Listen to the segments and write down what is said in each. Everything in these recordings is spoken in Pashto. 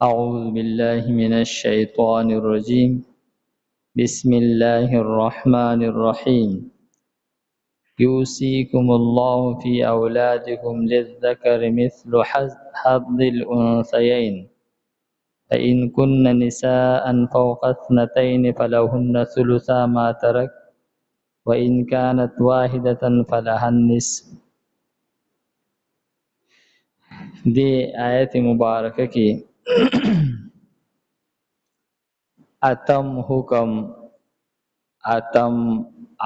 أعوذ بالله من الشيطان الرجيم بسم الله الرحمن الرحيم يوصيكم الله في أولادكم للذكر مثل حظ الأنثيين فإن كن نساء فوق اثنتين فلهن ثلثا ما ترك وإن كانت واحدة فلها النصف. دی آیت مبارکه کی اتم حکم اتم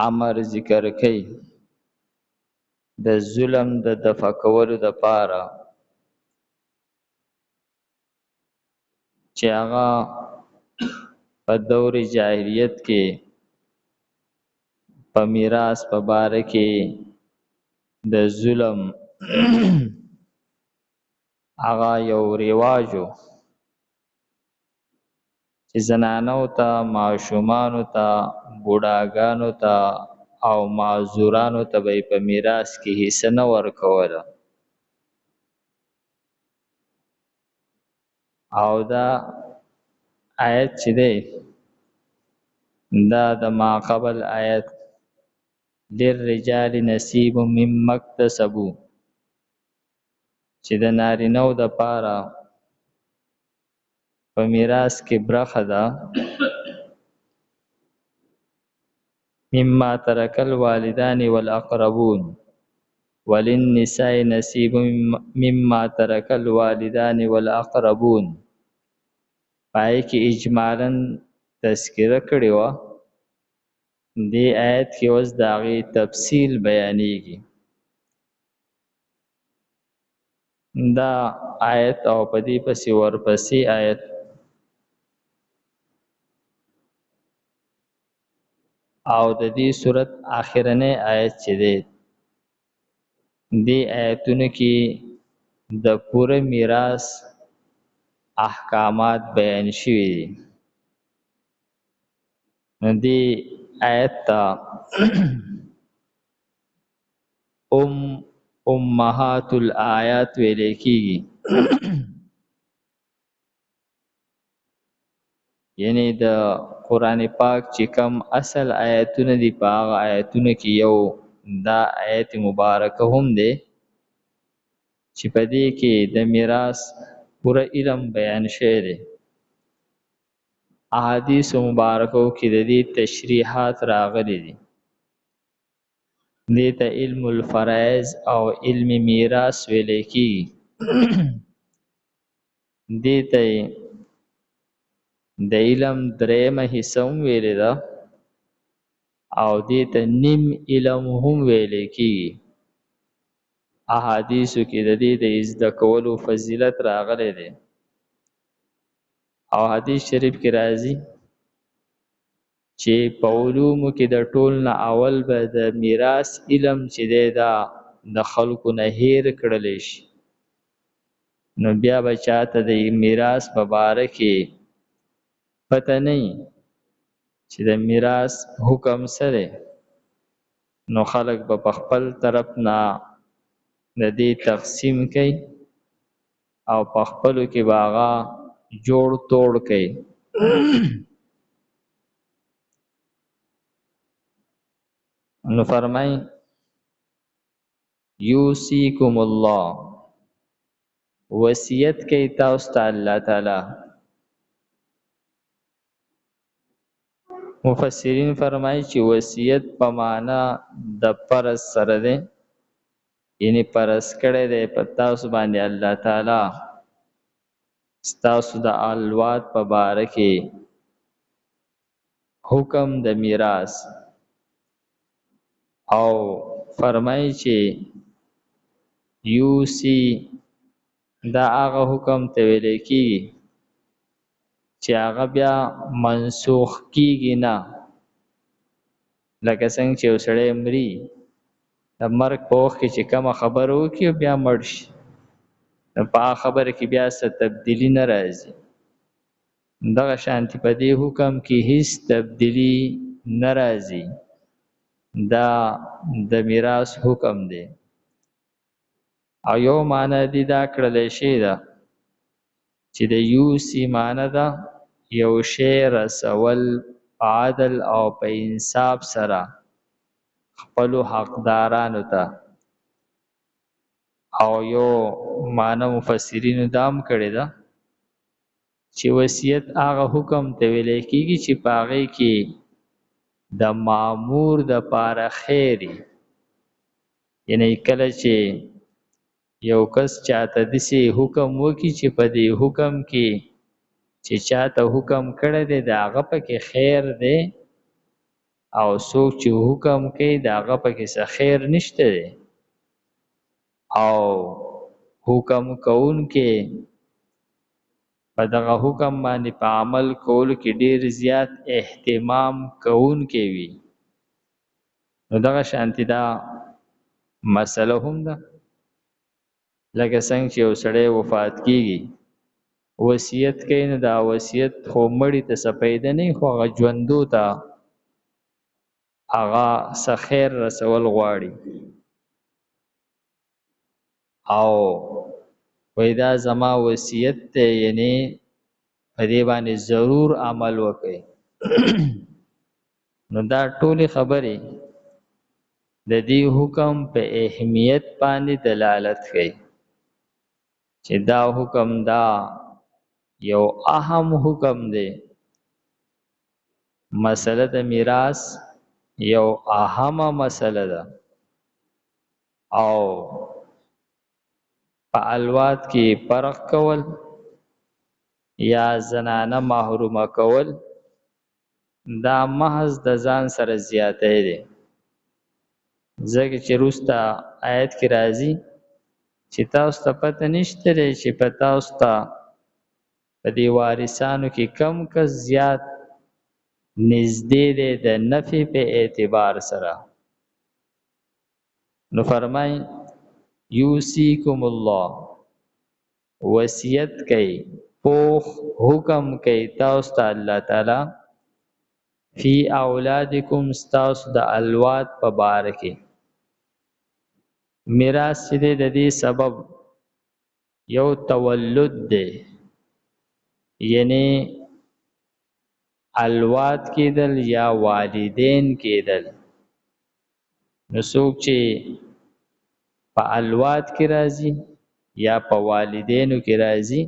امر ذکر کئ د ظلم د دفع کولو د پاره چې هغه په دور جاهلیت کې په میراث په باره کې د ظلم هغه یو رواجو چې زنانو ته معشومانو ته بوډاګانو ته او معذورانو ته به په میراث کې حصہ نه ورکوله او دا آیت چې دی دا د ما قبل آیت للرجال نصیب مما اکتسبوا چې د نارینه‌و د پاره په میراث کې برخه ده مما ترک الوالدان والاقربون وللنساء نصیب مما ترک الوالدان والاقربون پای کې اجمالاً تذکره کړی و دی آیت کې اوس د هغې تفصیل بیانېږي دا آیت او په دې پسې ورپسې آیت او د دې صورت آخرنی آیت چې دی دې آیتونو کې د پوره میراث احکامات بیان شوي دي نو دې آیت ته امهات الآیات ویل کېږي یعنی د قرآن پاک چې کوم اصل آیتونه دي په هغه آیتونو کې یو دا آیت مبارکه هم دی چې په دې کې د میراث پوره علم بیان شوی دی احادیث مبارکو کې د دې تشریحات راغلي دي دې ته علم الفرائض او علم میراث ویل کېږي دې ته د علم درېیمه حصه هم ویلې ده او دې ته نیم علم هم ویل کېږي احادیثو کې د دې د زده کولو فضیلت راغلی دی او حدیث شریف کې راځي چې په علومو کې د ټول نه اول به د میراث علم چې دی دا د خلکو نه هیر کړلی شي نو بیا به چاته د میراث په باره کې پته نه وي چې د میراث حکم څه دی نو خلک به په خپل طرف نه د دې تقسیم کوي او په خپلو کې به هغه جوړ توړ کوي نو فرمای یوصیکم الله وصیت کوي تاسو ته الله تعالی مفسرین فرمایي چې وصیت په معنا د فرض سره دی یعنی فرض کړی دی په تاسو باندې الله تعالی ستاسو د اولاد په باره کې حکم د میراث او فرمایي چې یوسی دا هغه حکم ته ویل کېږي چې هغه بیا منسوخ کیږي نه لکه څنګه چې یو سړی مري د مرګ په وخت کې چې کومه خبره وکړي بیا مړ شي په هغه خبره کې بیا څه تبدیلي نه راځي دغه شانتي په دې حکم کې هیڅ تبدیلي نه راځي دا د میراث حکم دی او یو معنی دی دا کړلی شي ده چې د یوسی معنی ده یو شی رسول عادل او په انصاف سره خپل حقدارانو ته. او یو معنی مفسرینو دام کړی ده چې وصیت هغه حکم ته ویل کېږي چې پاغه کې د مامور د پاره خیری، یعنی کله چې یو کس چاته دسی حکم وکي چې په دې حکم کې چې چاته حکم کړی دی د هغه پکې خیر دی، او څوک چې حکم کوي د هغه پکې څه خیر نشته دی، او حکم کون کې په دغه حکم باندې په عمل کول کې ډیر زیات اهتمام کون کې وي. نو دغه شانتی دا مسله هم ده لکه څنګه چې یو سړی وفات کیږي وصیت کوي، نو دا وصیت خو مړی ته څه پیدا نه خو هغه ژوندو ته هغه څه خیر رسول غواړي، او وای دا زما وصیت ته یعنی په دې باندې ضرور عمل وکړي. نو دا ټولې خبرې د دې حکم په اهمیت باندې دلالت کوي چې دا حکم دا یو اهم حکم دی. مسله د میراث یو اهمه مسله ده، او په الوات کې فرق کول یا زنانه محرومه کول دا محض د ځان سره زیاته دی، ځکه چې وروسته آیت کې راځي چې تاسو ته پته نشته دی چې په تاسو ته په دې وارثانو کې کم کس زیات نږدې دی د نفع په اعتبار سره. نو فرمای یوسیکم الله، وصیت کوي پوخ حکم کوي تاسو ته الله تعالی فی اولادکم ستاسو د الواد په باره کې. میراث چې د دې سبب یو تولد دی، یعنی الواد کېدل یا والدین کېدل. نو څوک چې په الواد کې راځي یا په والدینو کې راځي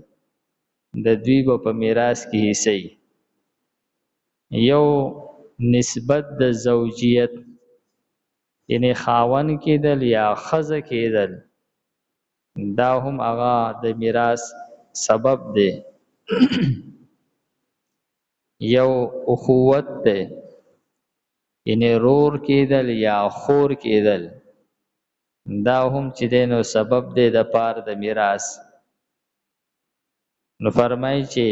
د دوی په میراث کې حصہ یو نسبت د زوجیت، یعنی خاون کېدل یا ښځه کېدل، دا هم هغه د میراث سبب دی. یو اخوت دی، یعنی رور کېدل یا خور کېدل، دا هم چې دینو سبب دی د پار د میراث. نو فرمایي چې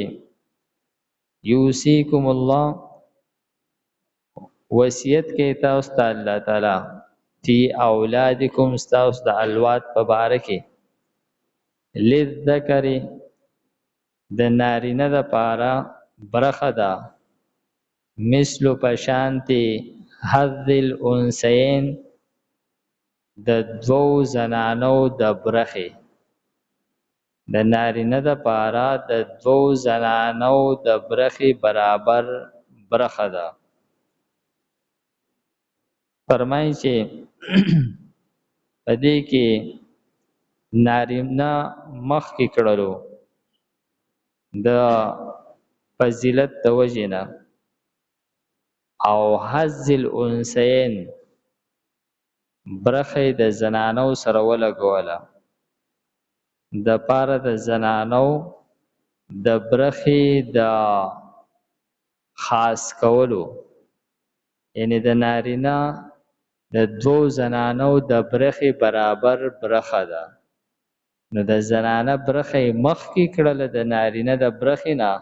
یوسیکم الله، وصیت کوي تاسو ته الله تعالی فی اولادکم ستاسو د الواد په باره کې للذکر د نارینه د پاره برخه ده مثلو پشانتی حظ الانثیین د دوو زنانو د برخې. د نارینه د پاره د دوو زنانو د برخې برابر برخه ده. فرمایي چې په دې کې نارینه مخکې کړلو د فضیلت د وجې نه، او حظ الانثیین برخې د زنانو سره ولګوله د پاره د زنانو د برخې د خاص کولو، یعنی د نارینه د دوو زنانو د برخې برابر برخه ده. نو د زنانه برخې مخکې کړله د نارینه د برخې نه،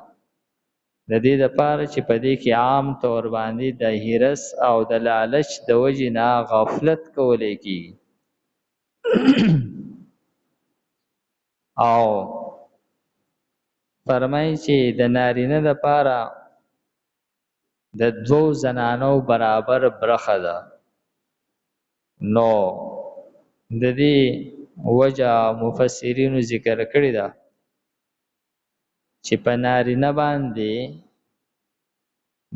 د دې لپاره چې په دې کې عام طور باندې د هرس او د لالچ د وجې نه غفلت کولی کېږي. او فرمایي چې د نارینه لپاره د دوو زنانو برابر برخه ده. نو د دې وجه مفسرینو ذکر کړی ده چې په نارینه باندې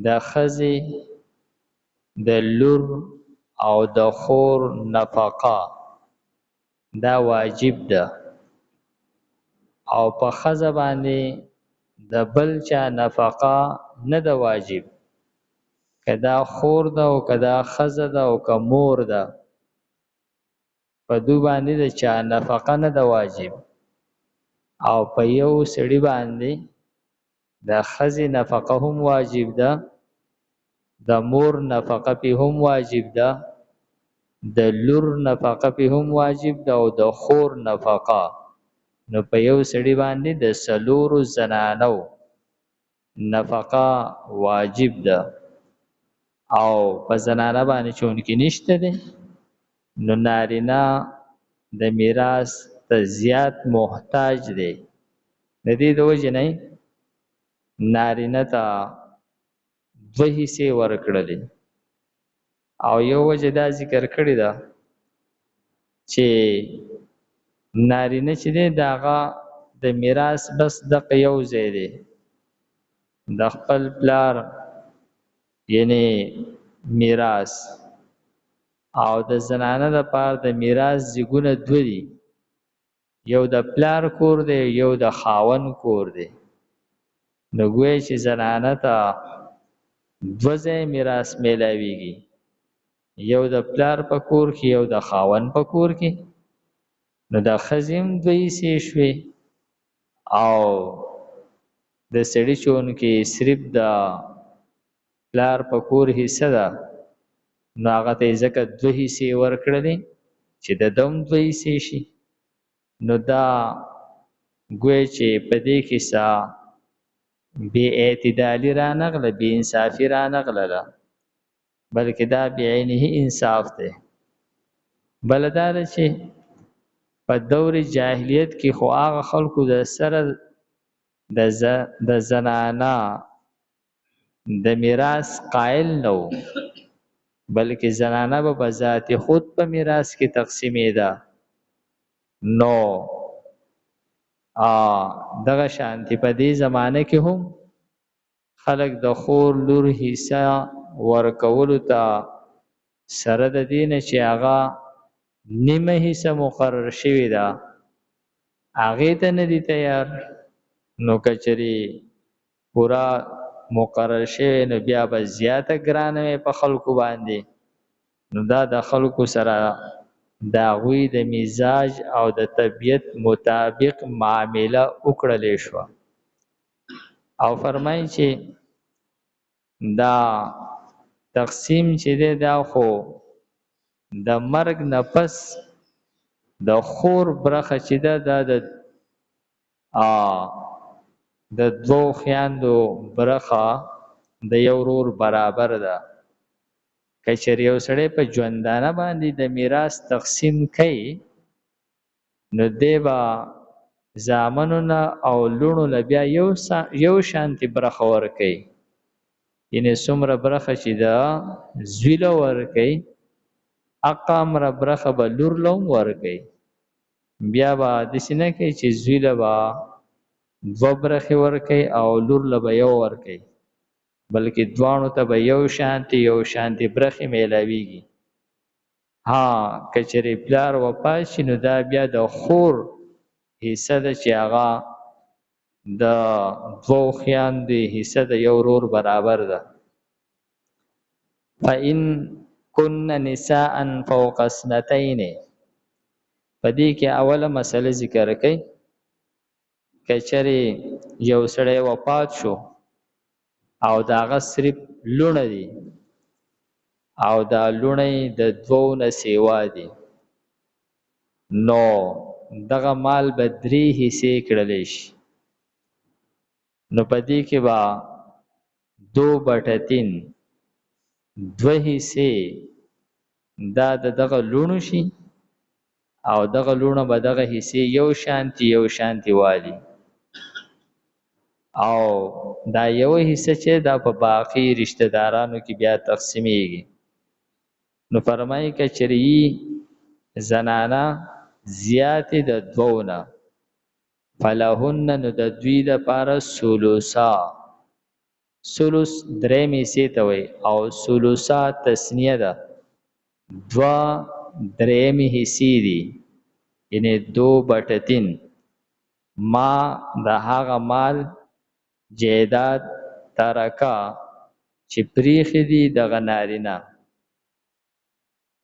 د ښځې د لور او د خور نفقه دا واجب ده او په ښځه باندې د بل چا نفقه نه ده واجب، که دا خور ده او که دا ښځه ده او که مور ده، په دو باندې د چا نفقه نه ده واجب. او په یو سړي باندې د ښځې نفقه هم واجب ده، د مور نفقه پې هم واجب ده، د لور نفقه پې هم واجب ده او د خور نفقه. نو په یو سړي باندې د څلورو زنانو نفقه واجب ده او په زنانه باندې چونکې نشته دی نو نارینه د میراث ته زیات محتاج دی. د دې د وجې نه نارینه ته دوه حصې ورکړلې او یو وجه دا ذکر کړې ده چې نارینه چې دی د هغه د میراث بس دغه یو ځای دی، د خپل پلار یعنی میراث، او د زنانه لپاره د میراث ځایونه دوه دي، یو د پلار کور دی یو د خاوند کور دی. نو ګویا چې زنانه ته دوه ځای میراث میلاویږي، یو د پلار په کور کې یو د خاوند په کور کې. نو د ښځې هم دوه حصې شوې او د سړي چونکې صرف د پلار په کور حصه ده نو هغه ته یې ځکه دوه حصې ورکړلې چې د ده هم دوه حصې شي. نو دا ګویا چې په دې کې څه بې اعتدالي رانغله، بې انصافي رانغلله، بلکې دا بعینه انصاف دی. بله دا ده چې په دور جاهلیت کې خو هغه خلکو د سره د زنانه د میراث قائل نه و، بلکې زنانه به په ذات خود په میراث کې تقسیمېده. نو دغه شانتي په دې زمانه کې هم خلک د خور لور حصه ورکولو ته سره د دې نه چې هغه نیمه حصه مقرر شوې ده هغې ته نه دي تیار. نو که چېرې پوره مقرر شوی نو بیا به زیاته ګرانه وي په خلکو باندې. نو دا د خلکو سره د هغوی د مزاج او د طبیعت مطابق معامله وکړلی شوه. او فرمایي چې دا تقسیم چې دی دا خو د مرګ نه پس د خور برخه چې ده دا د دوو خویندو برخه د یو ورور برابر ده. که چېرې یو سړی په ژوندانه باندې د میراث تقسیم کوي نو دی به زامنو نه او لوڼو له بیا یو شانتي برخه ورکوي، یعنې څومره برخه چې د زوی له ورکوي هغه امره برخه به لور له هم ورکوي. بیا به داسې نه کوي چې زوی له به دوه برخې ورکوي او لور له به یو ورکوي، بلکې دواړو ته به یو شانتي برخې میلاویږي. که چېرې پلار وفات شي نو دا بیا د خور حصه ده چې هغه د دوو خویندو حصه د یو ورور برابر ده. فإن کن نساء فوق اثنتین، په دې کې اوله مسله ذکر کوي که چېرې یو سړی وفات شو او د هغه صرف لوڼه دي او دا لوڼې د دوو نه سیوا دي نو دغه مال به درې حصې کړلی شي. نو په دې کې به 2/3 دوه حصې دا د دغه لوڼو شي او دغه لوڼه به دغه حصې یو شانتي والي او دا یو حصه چې دا په باقي رشتہ دارانو کې بیا تقسیمیږي. نو فرمایي که چېرې زنانه زیاتې د دوو نه فلهن نو د دوی د پاره ثلثا ثلث درې میسه ته وي او ثلثا تسنیه ده دوا درې می حصے دي یعنی 2/3 ما د هغه مال جیداد ترکا چې پریخي دي د غنارینا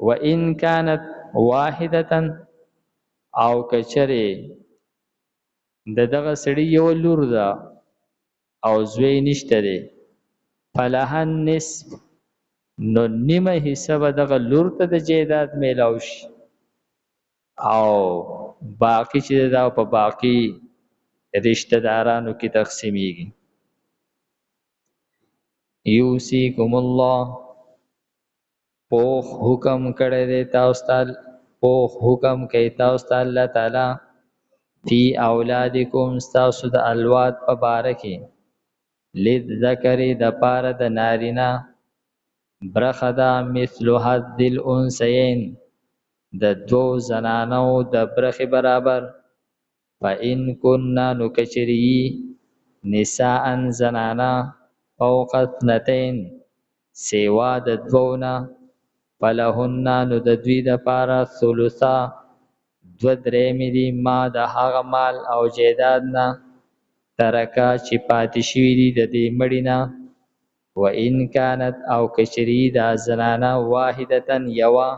و ان كانت واحده او کچره د دغه سړی یو لور ده او زوی نشته دی فلهن نصف نو نیمه حصہ به دغه لور ته د جیداد میلاو شي او باقی چې دا په باقی رشتہ دارانو کې تقسیمیږي یوسیکم الله پوخ حکم کړی دی تاسو ته پوخ حکم کوي تاسو ته الله تعالی فی اولادکم تاسو د الواد په باره کې لید ذکری د پاره د نارینا برخدا مثل حد الانثیین د دو زنانو د برخې برابر فإن كنا نکچری نساء زنانا فوق اثنتین سیوا د دونا فلهن نو د دوی د پاره ثلثا دو درېمی دی ما د هغه مال او جیداد نه ترکا چې پاتې شوي دي د دې مړینا و ان كانت او کچری دا زنانا واحدتا یوا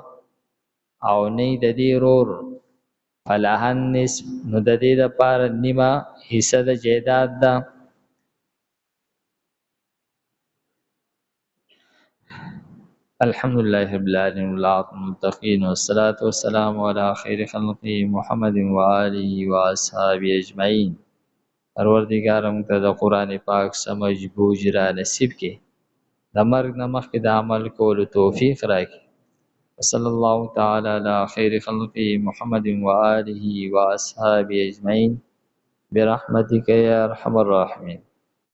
او نه د دې رور فلهن نصف نو د دې د پاره نیمه حصہ د جیداد ده الحمد لله رب العالمين والعاقبة للمتقين والصلاة والسلام على خير خلقه محمد وآله وأصحابه أجمعين پروردگارم ته د قرآن پاک سمجھ بوجھ را نصیب کې د مرګ نه مخکې د عمل کولو توفیق راکړي وصلی الله تعالی علی خیر خلقه محمد وآله وأصحابه أجمعين برحمتك يا أرحم الراحمين